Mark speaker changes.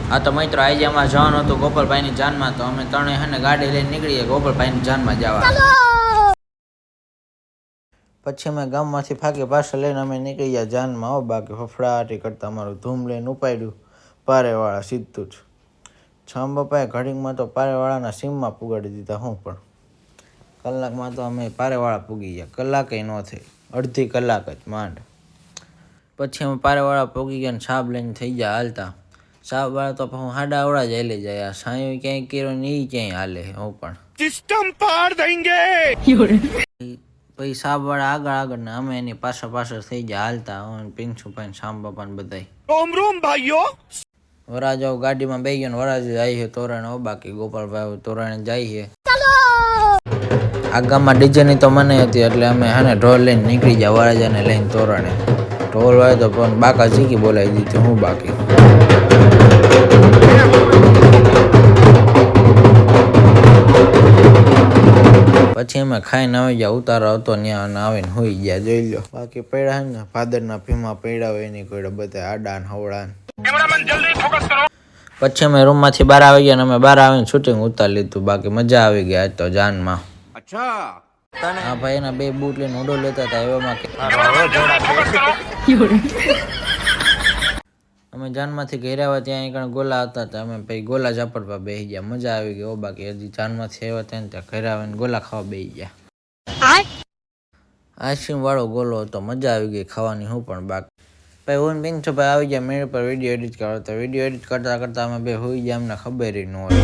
Speaker 1: હા તો મિત્રો આજે અમારે જવાનું હતું ગોપાલભાઈની જાનમાં, તો અમે ત્રણે હે ને ગાડી લઈને નીકળીએ ગોપાલભાઈની જાનમાં જવા. પછી અમે ગામમાંથી ફાકી પાછળ લઈને અમે નીકળી ગયા જાનમાં. હો બાકી ફફડાટી કરતા અમારું ધૂમ લઈને ઉપાડ્યું પારેવાળા સીધું જ. છમ બાપાએ ઘડીકમાં તો પારેવાળાના સીમમાં પુગાડી દીધા. હું પણ કલાકમાં તો અમે પારેવાળા પૂગી ગયા. કલાકે ન થઈ, અડધી કલાક જ માંડ. પછી અમે પારેવાળા પૂગી ગયા ને સાબ લઈને થઈ ગયા હાલતા. સાબ વાળા તો હું હાડા આવડા જ હાલી જાય. સાયો ક્યાંય કર્યો ને એ ક્યાંય હાલે. હું પણ સિસ્ટમ પાડ દેંગે. પછી સાબ વાળા આગળ ને અમે એની પાછળ થઈ ગયા હાલતા. પિંછુ ભાઈ શામ બાપા ને બધાય રોમ રોમ ભાઈઓ. વરાજાઓ ગાડીમાં બેસી ગયો ને વરાજ જાય છે તોરણ. બાકી ગોપાલભાઈ તોરણ જાય છે. આ ગામમાં ડીજે ની તો મને હતી એટલે અમે હે ઢોલ લઈને નીકળી ગયા વરાજાને લઈને તોરણે. ઢોલ વાળે તો પણ બાકા ઝીકી બોલાવી દીધી. હું બાકી પછી અમે ખાઈને આવી ગયા. ઉતારો હતો ત્યાં આવીને હોઈ ગયા. જોઈ લો બાકી પડ્યા ને ભાદરના ભીમાં પડ્યા હોય એની કોઈ બધા આડા ને હવડા. પછી અમે રૂમમાંથી બહાર આવી ગયા ને અમે બહાર આવીને શૂટિંગ ઉતારી લીધું. બાકી મજા આવી ગયા તો જાનમાં. હા ભાઈ એના બે બૂટ લઈને ઉડો લેતા હતા એવામાં અમે જાનમાંથી ઘેર્યા હોય ત્યાં આગળ ગોલા હતા. અમે પછી ગોલા ઝાપડવા બેસી ગયા. મજા આવી ગઈ. બાકી હજી જાનમાંથી આવ્યા ત્યાં ઘરે આવીને ગોલા ખાવા બેસી ગયા. આઈસ્ક્રીમ વાળો ગોલો હતો. મજા આવી ગઈ ખાવાની. હું પણ બાકી ભાઈ હું પિંછુ ભાઈ આવી ગયા મેળ પર વિડીયો એડિટ કરવા. તો વિડીયો એડિટ કરતા અમે બે હોઈ ગયા. અમને ખબર ન હોય.